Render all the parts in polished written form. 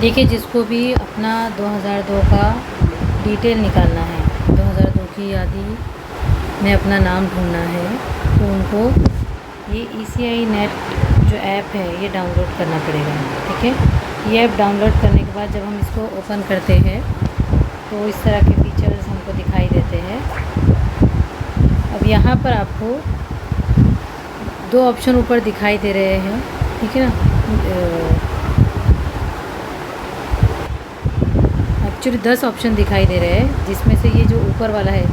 देखिए, जिसको भी अपना 2002 का डिटेल निकालना है, 2002 की यादी में अपना नाम ढूंढना है, तो उनको ये ECI नेट जो ऐप है ये डाउनलोड करना पड़ेगा। ठीक है, ये ऐप डाउनलोड करने के बाद जब हम इसको ओपन करते हैं तो इस तरह के फीचर्स हमको दिखाई देते हैं। अब यहाँ पर आपको 2 ऑप्शन ऊपर दिखाई दे रहे हैं, ठीक है ना। एक्चुअली 10 ऑप्शन दिखाई दे रहे हैं, जिसमें से ये जो ऊपर वाला है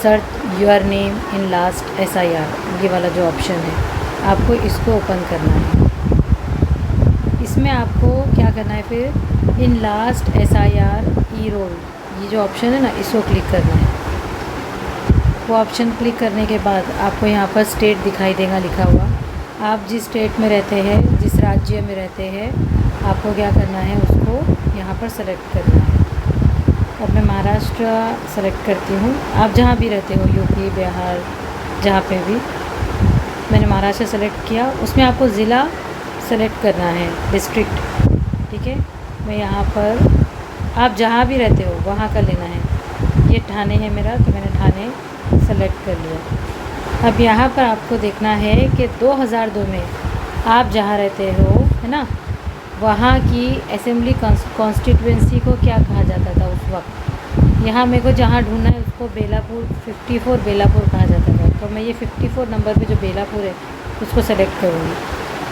search your name in last SIR, ये वाला जो ऑप्शन है आपको इसको ओपन करना है। इसमें आपको क्या करना है, फिर इन लास्ट SIR E-roll, ये जो ऑप्शन है ना, इसको क्लिक करना है। वो ऑप्शन क्लिक करने के बाद आपको यहाँ पर स्टेट दिखाई देगा लिखा हुआ। आप जिस स्टेट में रहते हैं, जिस राज्य में रहते हैं, आपको क्या करना है, उसको यहाँ पर सेलेक्ट करना है। अब मैं महाराष्ट्र सेलेक्ट करती हूँ। आप जहाँ भी रहते हो, यूपी, बिहार, जहाँ पे भी, मैंने महाराष्ट्र सेलेक्ट किया। उसमें आपको ज़िला सेलेक्ट करना है, डिस्ट्रिक्ट। ठीक है, मैं यहाँ पर, आप जहाँ भी रहते हो वहाँ का लेना है। ये ठाणे है मेरा, तो मैंने ठाणे सेलेक्ट कर लिया। अब यहाँ पर आपको देखना है कि 2002 में आप जहाँ रहते हो, है ना, वहाँ की असेंबली कॉन्स्टिट्यूएंसी को क्या कहा जाता था उस वक्त। यहाँ मेरे को जहाँ ढूंढना है उसको बेलापुर 54 बेलापुर कहा जाता था। तो मैं ये 54 नंबर पे जो बेलापुर है उसको सेलेक्ट करूँगी।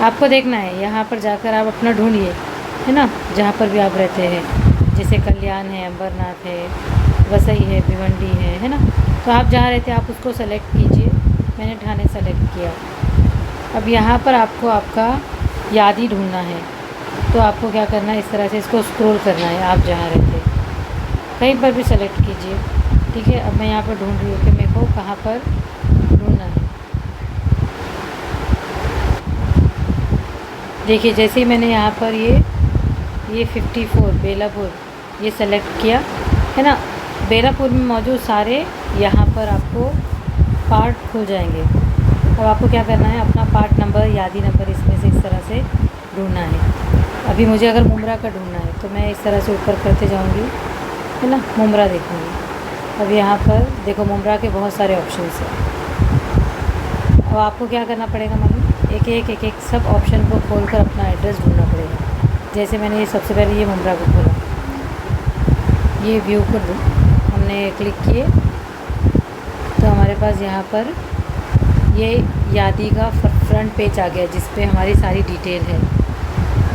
आपको देखना है, यहाँ पर जाकर आप अपना ढूंढिए, है ना, जहाँ पर भी आप रहते हैं। जैसे कल्याण है, अंबरनाथ है, वसई है, भिवंडी है ना। तो आप जहाँ रहते हैं आप उसको सेलेक्ट कीजिए। मैंने ठाणे सेलेक्ट किया। अब यहाँ पर आपको आपका यादी ढूंढना है, तो आपको क्या करना है, इस तरह से इसको स्क्रॉल करना है। आप जहाँ रहते हैं कहीं पर भी सेलेक्ट कीजिए। ठीक है, अब मैं यहाँ पर ढूंढ रही हूँ कि मेरे को कहाँ पर ढूंढना है। देखिए, जैसे ही मैंने यहाँ पर ये 54 बेलापुर ये सेलेक्ट किया, है ना। बेलापुर में मौजूद सारे यहाँ पर आपको पार्ट खुल जाएंगे। अब आपको क्या करना है, अपना पार्ट नंबर, यादी नंबर इसमें से इस तरह से ढूंढना है। अभी मुझे अगर मुमरा का ढूंढना है तो मैं इस तरह से ऊपर करते जाऊंगी, है ना, मुमरा देखूंगी। अब यहाँ पर देखो, मुमरा के बहुत सारे ऑप्शंस हैं। अब आपको क्या करना पड़ेगा मालूम, एक एक सब ऑप्शन को खोलकर अपना एड्रेस ढूंढना पड़ेगा। जैसे मैंने ये सबसे पहले ये मुमरा को खोला, ये व्यू को हमने क्लिक किए तो हमारे पास यहाँ पर ये यादी का फ्रंट पेज आ गया, जिस पे हमारी सारी डिटेल है।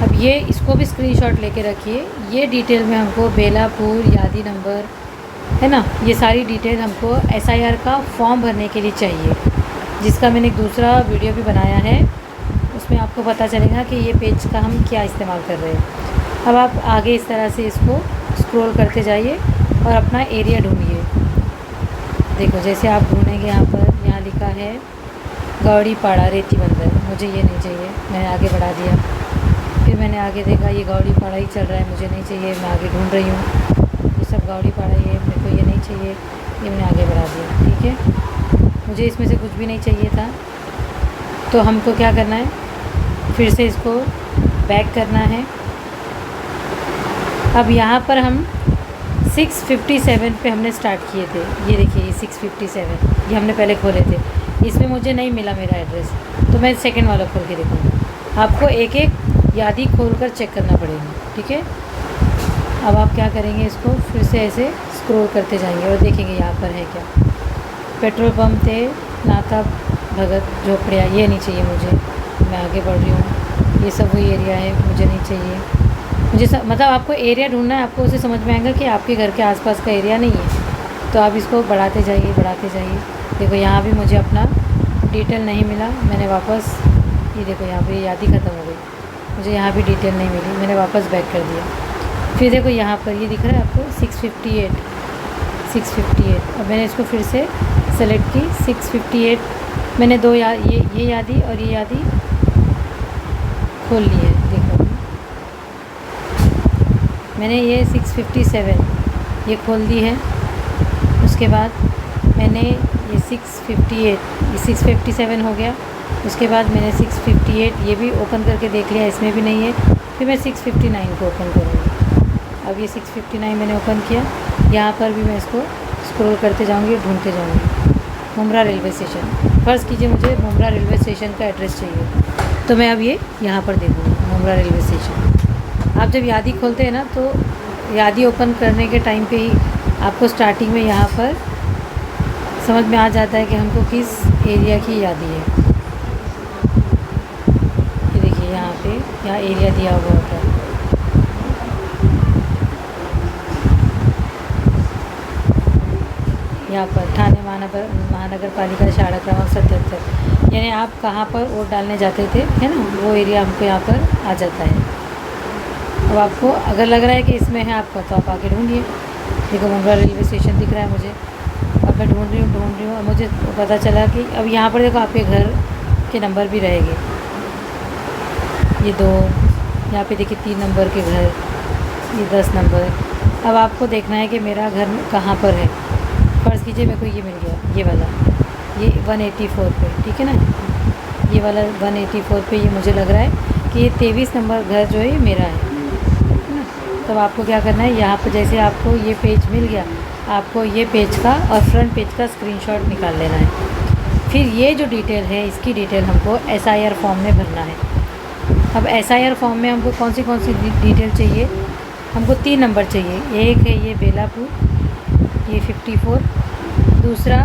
अब ये इसको भी स्क्रीनशॉट लेके रखिए। ये डिटेल में हमको बेलापुर, यादी नंबर, है ना, ये सारी डिटेल हमको SIR का फॉर्म भरने के लिए चाहिए, जिसका मैंने एक दूसरा वीडियो भी बनाया है। उसमें आपको पता चलेगा कि ये पेज का हम क्या इस्तेमाल कर रहे हैं। अब आप आगे इस तरह से इसको स्क्रॉल करते जाइए और अपना एरिया ढूंढिए। देखो, जैसे आप ढूंढेंगे, यहाँ लिखा है गौड़ीपाड़ा रेती बंदर, मुझे ये नहीं चाहिए, मैंने आगे बढ़ा दिया। फिर मैंने आगे देखा ये गौड़ीपाड़ा ही चल रहा है, मुझे नहीं चाहिए, मैं आगे ढूंढ रही हूँ। ये सब गौड़ीपाड़ा ही है, मेरे को ये नहीं चाहिए, ये मैंने आगे बढ़ा दिया। ठीक है, मुझे इसमें से कुछ भी नहीं चाहिए था। तो हमको क्या करना है, फिर से इसको बैक करना है। अब यहाँ पर हम 657 पे हमने स्टार्ट किए थे। ये देखिए, ये 657 ये हमने पहले खोले थे। इसमें मुझे नहीं मिला मेरा एड्रेस, तो मैं सेकंड वाला खोल के देखूँगा। आपको एक एक यादी खोलकर चेक करना पड़ेगा। ठीक है, अब आप क्या करेंगे, इसको फिर से ऐसे स्क्रॉल करते जाएंगे और देखेंगे यहाँ पर है क्या। पेट्रोल पंप थे, नाका भगत, झोपड़िया, ये नहीं चाहिए मुझे, मैं आगे बढ़ रही हूँ। ये सब वही एरिया है, मुझे नहीं चाहिए। मुझे मतलब आपको एरिया ढूंढना है, आपको उसे समझ में आएगा कि आपके घर के आसपास का एरिया नहीं है, तो आप इसको बढ़ाते जाइए, बढ़ाते जाइए। देखो, यहाँ भी मुझे अपना डिटेल नहीं मिला, मैंने वापस, ये देखो यहाँ पे यादी ख़त्म हो गई, मुझे यहाँ भी डिटेल नहीं मिली, मैंने वापस बैक कर दिया। फिर देखो यहाँ पर ये दिख रहा है आपको 658। अब मैंने इसको फिर से सेलेक्ट की 658। मैंने दो ये यादी और ये यादी खोल ली है। देखो, मैंने ये 657 ये खोल दी है। उसके बाद मैंने ये 658, ये 657 हो गया। उसके बाद मैंने 658 ये भी ओपन करके देख लिया, इसमें भी नहीं है। फिर मैं 659 को ओपन करूँगी। अब ये 659 मैंने ओपन किया, यहाँ पर भी मैं इसको स्क्रॉल करते जाऊँगी, ढूंढते जाऊँगी। मुंब्रा रेलवे स्टेशन, फ़र्ज़ कीजिए मुझे मुंब्रा रेलवे स्टेशन का एड्रेस चाहिए, तो मैं अब ये यहाँ पर देखूँगी मुंब्रा रेलवे स्टेशन। आप जब यादी खोलते हैं ना, तो यादी ओपन करने के टाइम पे ही आपको स्टार्टिंग में यहाँ पर समझ में आ जाता है कि हमको किस एरिया की यादी है। ये देखिए यहाँ एरिया दिया हुआ होता है। यहाँ पर ठाणे महानगर पालिका शाखा क्रमांक 77, यानी आप कहाँ पर वोट डालने जाते थे, है ना, वो एरिया हमको यहाँ पर आ जाता है। अब आपको अगर लग रहा है कि इसमें है आपका, तो आप आके ढूंढिए। देखो मुंब्रा रेलवे स्टेशन दिख रहा है मुझे, अब मैं ढूंढ रही हूँ और मुझे पता चला कि अब यहाँ पर देखो आपके घर के नंबर भी रहेंगे। ये 2, यहाँ पे देखिए 3 नंबर के घर, ये 10 नंबर। अब आपको देखना है कि मेरा घर कहाँ पर है। फ़र्ज़ कीजिए मेरे को ये मिल गया, ये वाला, ये 184 पे, ठीक है ना, ये वाला 184 पे ये मुझे लग रहा है कि ये 23 नंबर घर जो है ये मेरा है ना। तब आपको क्या करना है, यहाँ पर जैसे आपको ये पेज मिल गया, आपको ये पेज का और फ्रंट पेज का स्क्रीनशॉट निकाल लेना है। फिर ये जो डिटेल है, इसकी डिटेल हमको SIR फॉर्म में भरना है। अब SIR फॉर्म में हमको कौन सी डिटेल चाहिए, हमको 3 नंबर चाहिए। एक है ये बेलापुर, ये 54, दूसरा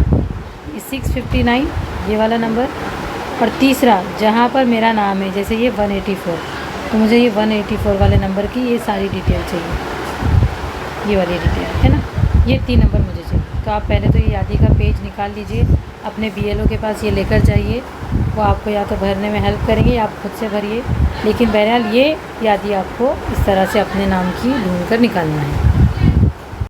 ये 659 ये वाला नंबर, और तीसरा जहाँ पर मेरा नाम है, जैसे ये 184, तो मुझे ये 184 वाले नंबर की ये सारी डिटेल चाहिए, ये वाली डिटेल, है ना। ये 3 नंबर मुझे चाहिए। तो आप पहले तो ये यादी का पेज निकाल लीजिए, अपने BLO के पास ये लेकर जाइए, वो आपको या तो भरने में हेल्प करेंगे या आप खुद से भरिए। लेकिन बहरहाल ये यादी आपको इस तरह से अपने नाम की ढूंढ कर निकालना है।